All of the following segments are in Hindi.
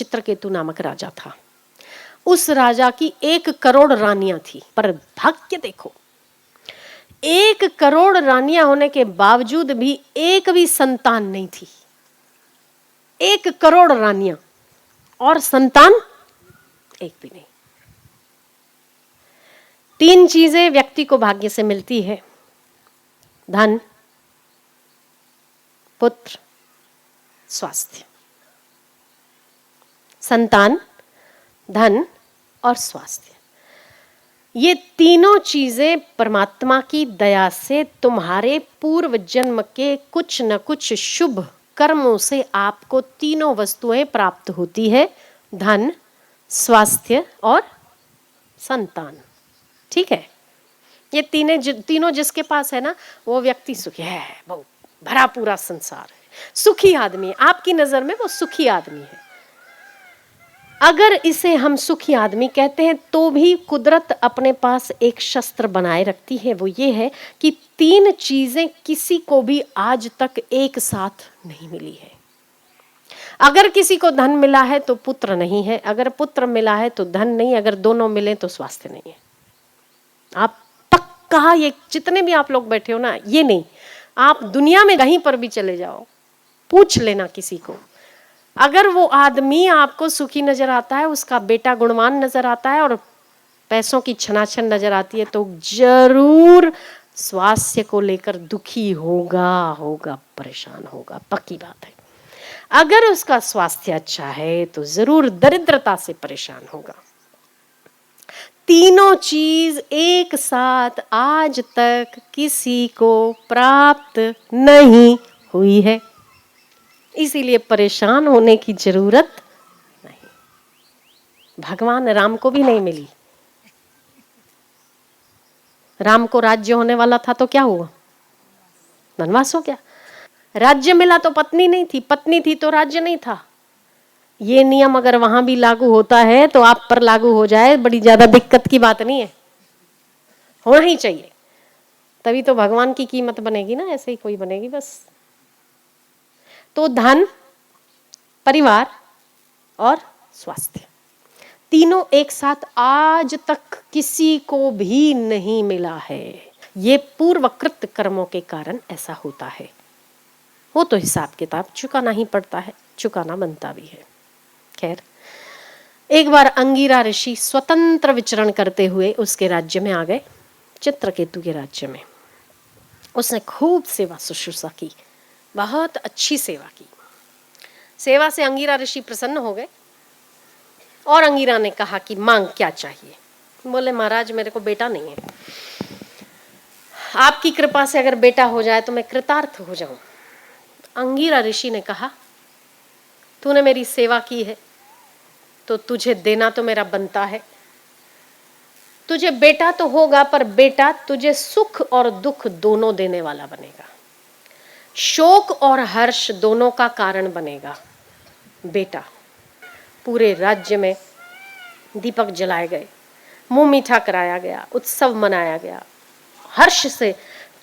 चित्रकेतु नामक राजा था। उस राजा की 1 करोड़ रानियां थी, पर भाग्य देखो, 1 करोड़ रानियां होने के बावजूद भी एक भी संतान नहीं थी। 1 करोड़ रानियां और संतान एक भी नहीं। 3 चीजें व्यक्ति को भाग्य से मिलती है: धन, पुत्र, स्वास्थ्य। संतान, धन और स्वास्थ्य, ये तीनों चीजें परमात्मा की दया से तुम्हारे पूर्व जन्म के कुछ न कुछ शुभ कर्मों से आपको तीनों वस्तुएं प्राप्त होती है: धन, स्वास्थ्य और संतान। ठीक है, ये तीनों जिसके पास है ना, वो व्यक्ति सुखी है, बहुत भरा पूरा संसार है, सुखी आदमी है। आपकी नजर में वो सुखी आदमी है। अगर इसे हम सुखी आदमी कहते हैं तो भी कुदरत अपने पास एक शस्त्र बनाए रखती है, वो ये है कि 3 चीजें किसी को भी आज तक एक साथ नहीं मिली है। अगर किसी को धन मिला है तो पुत्र नहीं है, अगर पुत्र मिला है तो धन नहीं, अगर दोनों मिले तो स्वास्थ्य नहीं है। आप पक्का, ये जितने भी आप लोग बैठे हो ना, ये नहीं, आप दुनिया में कहीं पर भी चले जाओ, पूछ लेना किसी को, अगर वो आदमी आपको सुखी नजर आता है, उसका बेटा गुणवान नजर आता है और पैसों की छनाछन नजर आती है, तो जरूर स्वास्थ्य को लेकर दुखी होगा, परेशान होगा, पक्की बात है। अगर उसका स्वास्थ्य अच्छा है तो जरूर दरिद्रता से परेशान होगा। तीनों चीज एक साथ आज तक किसी को प्राप्त नहीं हुई है, इसीलिए परेशान होने की जरूरत नहीं। भगवान राम को भी नहीं मिली। राम को राज्य होने वाला था तो क्या हुआ? वनवास हो गया। राज्य मिला तो पत्नी नहीं थी, पत्नी थी तो राज्य नहीं था। ये नियम अगर वहां भी लागू होता है तो आप पर लागू हो जाए, बड़ी ज्यादा दिक्कत की बात नहीं है, होना ही चाहिए, तभी तो भगवान की कीमत बनेगी ना, ऐसे ही कोई बनेगी बस। तो धन, परिवार और स्वास्थ्य, तीनों एक साथ आज तक किसी को भी नहीं मिला है। ये पूर्वकृत कर्मों के कारण ऐसा होता है। वो तो हिसाब किताब चुकाना ही पड़ता है, चुकाना बनता भी है। खैर, एक बार अंगिरा ऋषि स्वतंत्र विचरण करते हुए उसके राज्य में आ गए, चित्रकेतु के राज्य में। उसने खूब सेवा शुश्रूषा की, बहुत अच्छी सेवा की। सेवा से अंगिरा ऋषि प्रसन्न हो गए और अंगिरा ने कहा कि मांग क्या चाहिए। बोले, महाराज मेरे को बेटा नहीं है, आपकी कृपा से अगर बेटा हो जाए तो मैं कृतार्थ हो जाऊं। अंगिरा ऋषि ने कहा, तूने मेरी सेवा की है तो तुझे देना तो मेरा बनता है। तुझे बेटा तो होगा, पर बेटा तुझे सुख और दुख दोनों देने वाला बनेगा, शोक और हर्ष दोनों का कारण बनेगा। बेटा, पूरे राज्य में दीपक जलाए गए, मुंह मीठा कराया गया, उत्सव मनाया गया। हर्ष से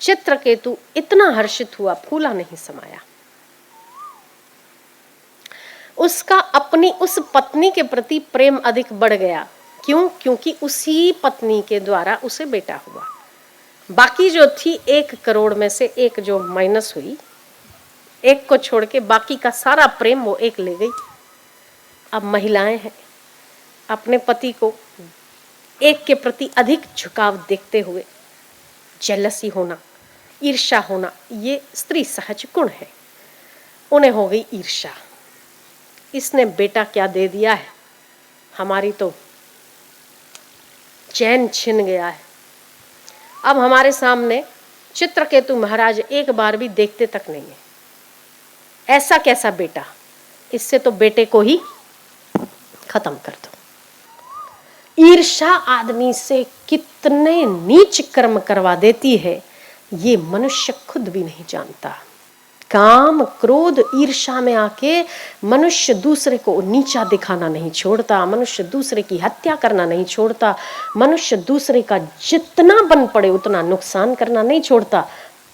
चित्रकेतु इतना हर्षित हुआ, फूला नहीं समाया। उसका अपनी उस पत्नी के प्रति प्रेम अधिक बढ़ गया। क्यों? क्योंकि उसी पत्नी के द्वारा उसे बेटा हुआ। बाकी जो थी 1 करोड़ में से 1 जो माइनस हुई, 1 को छोड़ के बाकी का सारा प्रेम वो 1 ले गई। अब महिलाएं हैं, अपने पति को 1 के प्रति अधिक झुकाव देखते हुए जेलसी होना, ईर्ष्या होना, ये स्त्री सहज गुण है। उन्हें हो गई ईर्ष्या, इसने बेटा क्या दे दिया है, हमारी तो चैन छिन गया है। अब हमारे सामने चित्रकेतु महाराज एक बार भी देखते तक नहीं है। ऐसा कैसा बेटा, इससे तो बेटे को ही खत्म कर दो। ईर्ष्या आदमी से कितने नीच कर्म करवा देती है, ये मनुष्य खुद भी नहीं जानता। काम, क्रोध, ईर्ष्या में आके मनुष्य दूसरे को नीचा दिखाना नहीं छोड़ता, मनुष्य दूसरे की हत्या करना नहीं छोड़ता, मनुष्य दूसरे का जितना बन पड़े उतना नुकसान करना नहीं छोड़ता।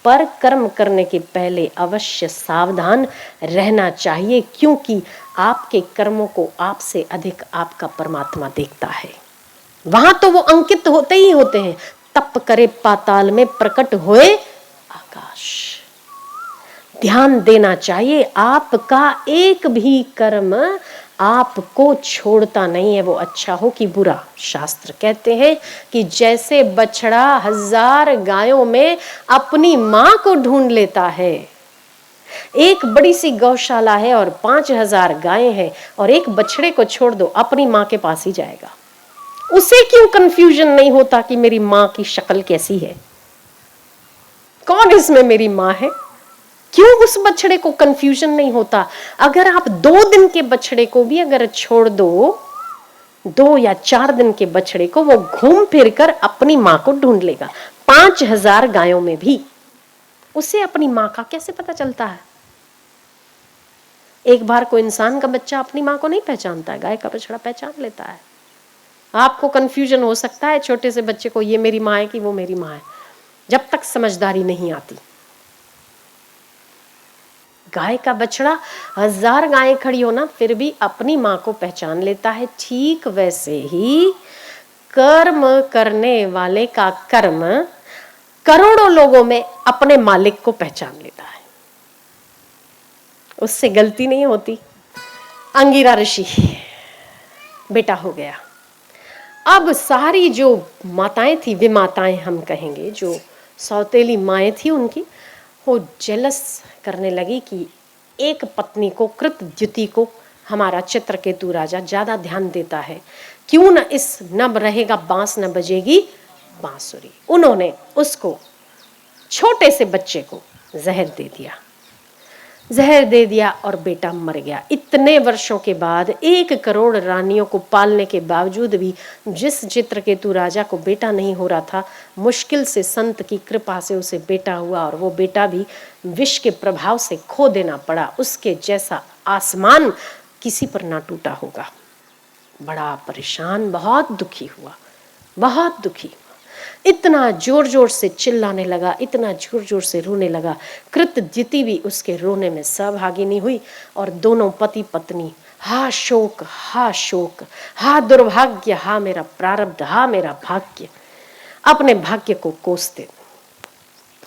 पर कर्म करने के पहले अवश्य सावधान रहना चाहिए, क्योंकि आपके कर्मों को आपसे अधिक आपका परमात्मा देखता है। वहां तो वो अंकित होते ही होते हैं। तप करे पाताल में प्रकट होए आकाश। ध्यान देना चाहिए, आपका एक भी कर्म आपको छोड़ता नहीं है, वो अच्छा हो कि बुरा। शास्त्र कहते हैं कि जैसे बछड़ा 1000 गायों में अपनी मां को ढूंढ लेता है, एक बड़ी सी गौशाला है और 5000 गायें हैं, और एक बछड़े को छोड़ दो, अपनी मां के पास ही जाएगा। उसे क्यों कंफ्यूजन नहीं होता कि मेरी मां की शक्ल कैसी है, कौन इसमें मेरी मां है? क्यों उस बछड़े को कंफ्यूजन नहीं होता? अगर आप 2 दिन के बछड़े को भी अगर छोड़ दो, 2 या 4 दिन के बछड़े को, वो घूम फिर कर अपनी मां को ढूंढ लेगा। 5000 गायों में भी उसे अपनी मां का कैसे पता चलता है? एक बार को इंसान का बच्चा अपनी मां को नहीं पहचानता है, गाय का बछड़ा पहचान लेता है। आपको कंफ्यूजन हो सकता है छोटे से बच्चे को, ये मेरी मां है कि वो मेरी मां है, जब तक समझदारी नहीं आती। गाय का बछड़ा 1000 गायें खड़ी हो ना, फिर भी अपनी मां को पहचान लेता है। ठीक वैसे ही कर्म करने वाले का कर्म करोड़ों लोगों में अपने मालिक को पहचान लेता है, उससे गलती नहीं होती। अंगिरा ऋषि बेटा हो गया। अब सारी जो माताएं थी, विमाताएं हम कहेंगे, जो सौतेली माएं थी उनकी, वो जेलस करने लगी कि एक पत्नी को, कृतद्युति को, हमारा चित्रकेतु राजा ज्यादा ध्यान देता है, क्यों न इस न रहेगा बांस न बजेगी बांसुरी। उन्होंने उसको, छोटे से बच्चे को जहर दे दिया। जहर दे दिया और बेटा मर गया। इतने वर्षों के बाद, 1 करोड़ रानियों को पालने के बावजूद भी जिस चित्रकेतु राजा को बेटा नहीं हो रहा था, मुश्किल से संत की कृपा से उसे बेटा हुआ, और वो बेटा भी विष के प्रभाव से खो देना पड़ा। उसके जैसा आसमान किसी पर ना टूटा होगा। बड़ा परेशान, बहुत दुखी हुआ, बहुत दुखी। इतना जोर जोर से चिल्लाने लगा, इतना जोर जोर से रोने लगा। कृतद्युति भी उसके रोने में सहभागिनी हुई, और दोनों पति पत्नी हा शोक, हा शोक, हा दुर्भाग्य, हा मेरा प्रारब्ध, हा मेरा भाग्य, अपने भाग्य को कोसते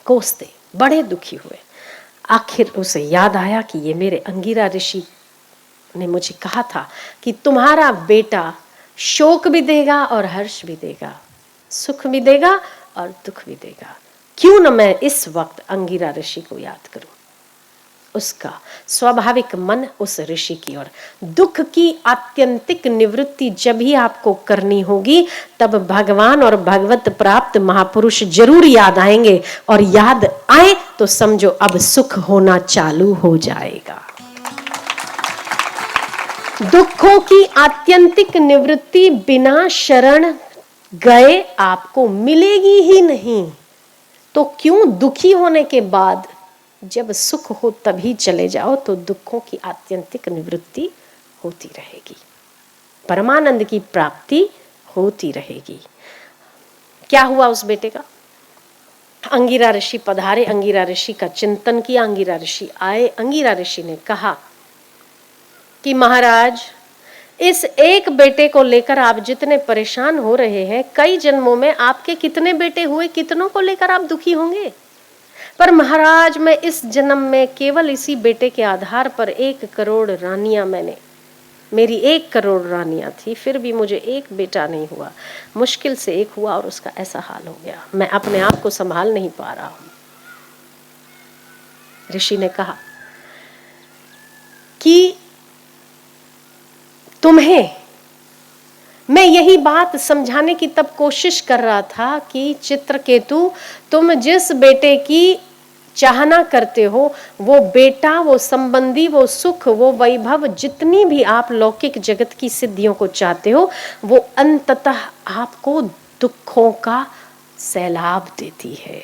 कोसते बड़े दुखी हुए। आखिर उसे याद आया कि ये मेरे अंगिरा ऋषि ने मुझे कहा था कि तुम्हारा बेटा शोक भी देगा और हर्ष भी देगा, सुख भी देगा और दुख भी देगा। क्यों न मैं इस वक्त अंगिरा ऋषि को याद करूं। उसका स्वाभाविक मन उस ऋषि की ओर। दुख की आत्यंतिक निवृत्ति जब ही आपको करनी होगी, तब भगवान और भगवत प्राप्त महापुरुष जरूर याद आएंगे, और याद आए तो समझो अब सुख होना चालू हो जाएगा। दुखों की आत्यंतिक निवृत्ति बिना शरण गए आपको मिलेगी ही नहीं। तो क्यों दुखी होने के बाद जब सुख हो तभी चले जाओ, तो दुखों की आत्यंतिक निवृत्ति होती रहेगी, परमानंद की प्राप्ति होती रहेगी। क्या हुआ उस बेटे का? अंगिरा ऋषि पधारे, अंगिरा ऋषि का चिंतन किया, अंगिरा ऋषि आए। अंगिरा ऋषि ने कहा कि महाराज, इस एक बेटे को लेकर आप जितने परेशान हो रहे हैं, कई जन्मों में आपके कितने बेटे हुए, कितनों को लेकर आप दुखी होंगे। पर महाराज, मैं इस जन्म में केवल इसी बेटे के आधार पर 1 करोड़ रानियां, मेरी 1 करोड़ रानियां थी, फिर भी मुझे एक बेटा नहीं हुआ। मुश्किल से एक हुआ और उसका ऐसा हाल हो गया, मैं अपने आप को संभाल नहीं पा रहा हूं। ऋषि ने कहा कि तुम्हें मैं यही बात समझाने की तब कोशिश कर रहा था कि चित्रकेतु, तुम जिस बेटे की चाहना करते हो, वो बेटा, वो संबंधी, वो सुख, वो वैभव, जितनी भी आप लौकिक जगत की सिद्धियों को चाहते हो, वो अंततः आपको दुखों का सैलाब देती है,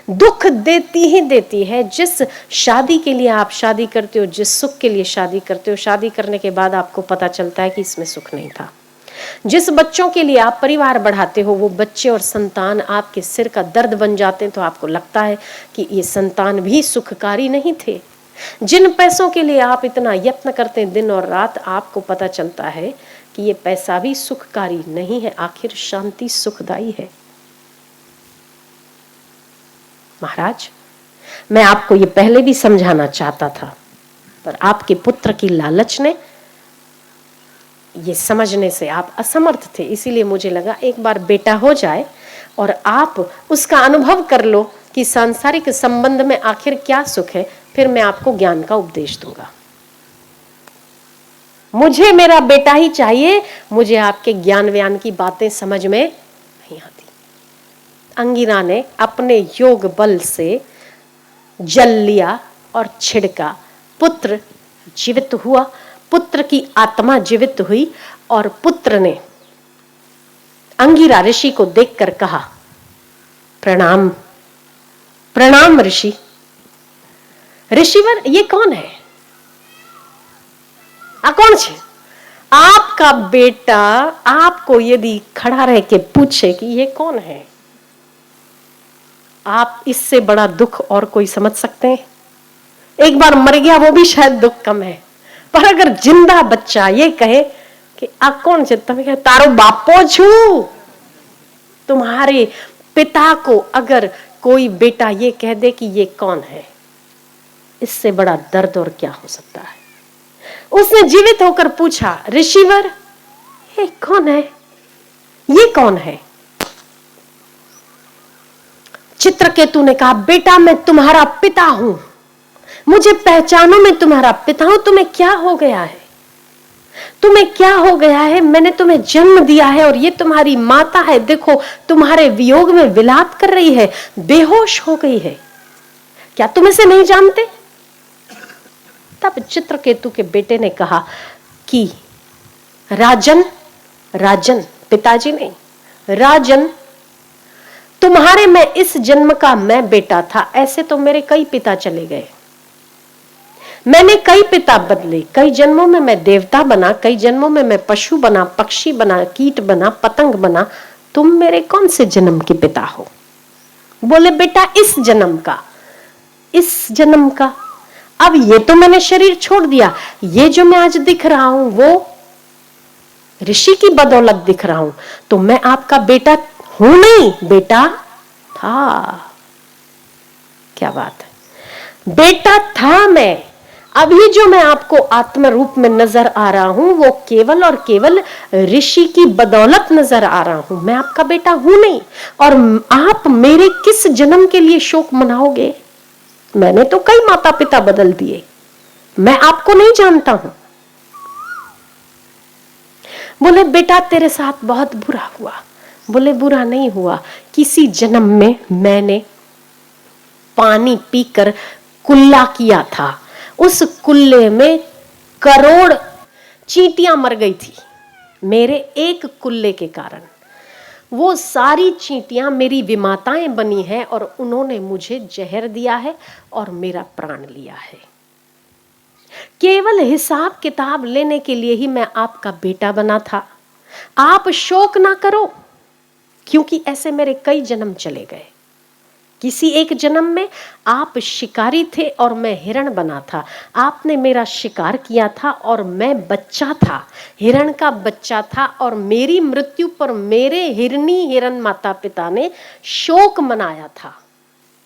दुख देती ही देती है। जिस शादी के लिए आप शादी करते हो, जिस सुख के लिए शादी करते हो, शादी करने के बाद आपको पता चलता है कि इसमें सुख नहीं था। जिस बच्चों के लिए आप परिवार बढ़ाते हो वो बच्चे और संतान आपके सिर का दर्द बन जाते हैं, तो आपको लगता है कि ये संतान भी सुखकारी नहीं थे। जिन पैसों के लिए आप इतना यत्न करते हैं दिन और रात, आपको पता चलता है कि ये पैसा भी सुखकारी नहीं है। आखिर शांति सुखदाई है। महाराज, मैं आपको ये पहले भी समझाना चाहता था, पर आपके पुत्र की लालच ने, ये समझने से आप असमर्थ थे, इसीलिए मुझे लगा एक बार बेटा हो जाए और आप उसका अनुभव कर लो कि सांसारिक संबंध में आखिर क्या सुख है, फिर मैं आपको ज्ञान का उपदेश दूंगा। मुझे मेरा बेटा ही चाहिए, मुझे आपके ज्ञान व्यान की बातें समझ में नहीं आती। अंगिरा ने अपने योग बल से जल लिया और छिड़का, पुत्र जीवित हुआ, पुत्र की आत्मा जीवित हुई और पुत्र ने अंगिरा ऋषि को देखकर कहा, प्रणाम प्रणाम ऋषि। ऋषिवर, ये कौन है? कौन छे? आपका बेटा आपको यदि खड़ा रह के पूछे कि ये कौन है, आप इससे बड़ा दुख और कोई समझ सकते हैं? एक बार मर गया वो भी शायद दुख कम है, पर अगर जिंदा बच्चा ये कहे कि आ कौन छे, તમે कहे तारो बापो छू। तुम्हारे पिता को अगर कोई बेटा ये कह दे कि ये कौन है, इससे बड़ा दर्द और क्या हो सकता है। उसने जीवित होकर पूछा, ऋषिवर ये कौन है, ये कौन है? चित्रकेतु ने कहा, बेटा मैं तुम्हारा पिता हूं, मुझे पहचानो, मैं तुम्हारा पिता हूं। तुम्हें क्या हो गया है, तुम्हें क्या हो गया है? मैंने तुम्हें जन्म दिया है और ये तुम्हारी माता है, देखो तुम्हारे वियोग में विलाप कर रही है, बेहोश हो गई है, क्या तुम इसे नहीं जानते? तब चित्रकेतु के बेटे ने कहा कि राजन, राजन पिताजी नहीं, राजन तुम्हारे में इस जन्म का मैं बेटा था, ऐसे तो मेरे कई पिता चले गए, मैंने कई पिता बदले, कई जन्मों में मैं देवता बना, कई जन्मों में मैं पशु बना, पक्षी बना, कीट बना, पतंग बना, तुम मेरे कौन से जन्म के पिता हो? बोले बेटा इस जन्म का, इस जन्म का। अब ये तो मैंने शरीर छोड़ दिया, ये जो मैं आज दिख रहा हूं वो ऋषि की बदौलत दिख रहा हूं, तो मैं आपका बेटा हूं नहीं, बेटा था। क्या बात है, बेटा था मैं। अभी जो मैं आपको आत्म रूप में नजर आ रहा हूं वो केवल और केवल ऋषि की बदौलत नजर आ रहा हूं, मैं आपका बेटा हूं नहीं। और आप मेरे किस जन्म के लिए शोक मनाओगे? मैंने तो कई माता पिता बदल दिए, मैं आपको नहीं जानता हूं। बोले बेटा तेरे साथ बहुत बुरा हुआ। बोले बुरा नहीं हुआ, किसी जन्म में मैंने पानी पीकर कुल्ला किया था, उस कुल्ले में करोड़ चींटियां मर गई थी मेरे एक कुल्ले के कारण। वो सारी चींटियां मेरी विमाताएं बनी हैं और उन्होंने मुझे जहर दिया है और मेरा प्राण लिया है। केवल हिसाब किताब लेने के लिए ही मैं आपका बेटा बना था। आप शोक ना करो, क्योंकि ऐसे मेरे कई जन्म चले गए। किसी एक जन्म में आप शिकारी थे और मैं हिरण बना था, आपने मेरा शिकार किया था और मैं बच्चा था, हिरण का बच्चा था, और मेरी मृत्यु पर मेरे हिरनी हिरण माता पिता ने शोक मनाया था।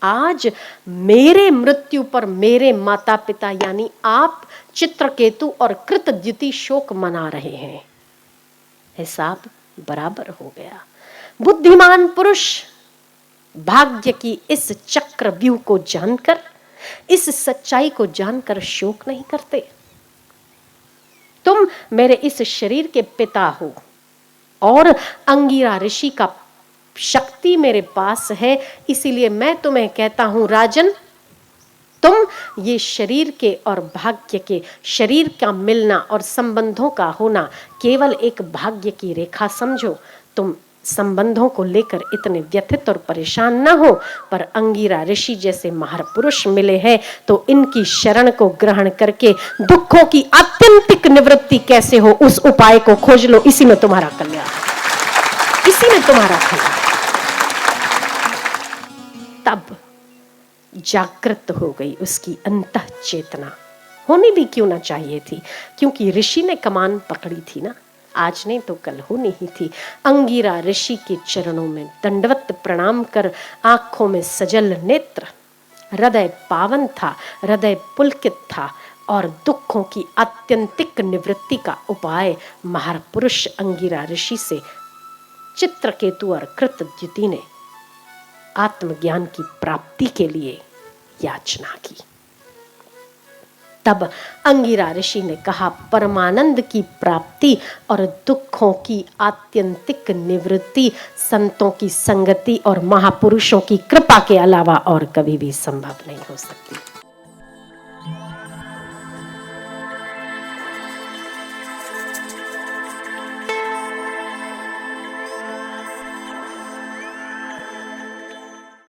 आज मेरे मृत्यु पर मेरे माता पिता यानी आप चित्रकेतु और कृतद्युति शोक मना रहे हैं। हिसाब बराबर हो गया। बुद्धिमान पुरुष भाग्य की इस चक्रव्यूह को जानकर, इस सच्चाई को जानकर शोक नहीं करते। तुम मेरे इस शरीर के पिता हो और अंगिरा ऋषि का शक्ति मेरे पास है, इसीलिए मैं तुम्हें कहता हूं राजन, तुम ये शरीर के और भाग्य के, शरीर का मिलना और संबंधों का होना केवल एक भाग्य की रेखा समझो। तुम संबंधों को लेकर इतने व्यथित और परेशान न हो, पर अंगिरा ऋषि जैसे महापुरुष मिले हैं तो इनकी शरण को ग्रहण करके दुखों की आत्यंतिक निवृत्ति कैसे हो उस उपाय को खोज लो। इसी में तुम्हारा कल्याण, इसी में तुम्हारा कल्याण। तब जागृत हो गई उसकी अंतः चेतना, होनी भी क्यों ना चाहिए थी, क्योंकि ऋषि ने कमान पकड़ी थी ना, आज नहीं तो कल होनी ही थी। अंगिरा ऋषि के चरणों में दंडवत प्रणाम कर आंखों में सजल नेत्र, हृदय पावन था, हृदय पुलकित था और दुखों की आत्यंतिक निवृत्ति का उपाय महापुरुष अंगिरा ऋषि से चित्रकेतु और कृतद्युति ने आत्मज्ञान की प्राप्ति के लिए याचना की। तब अंगिरा ऋषि ने कहा, परमानंद की प्राप्ति और दुखों की आत्यंतिक निवृत्ति संतों की संगति और महापुरुषों की कृपा के अलावा और कभी भी संभव नहीं हो सकती।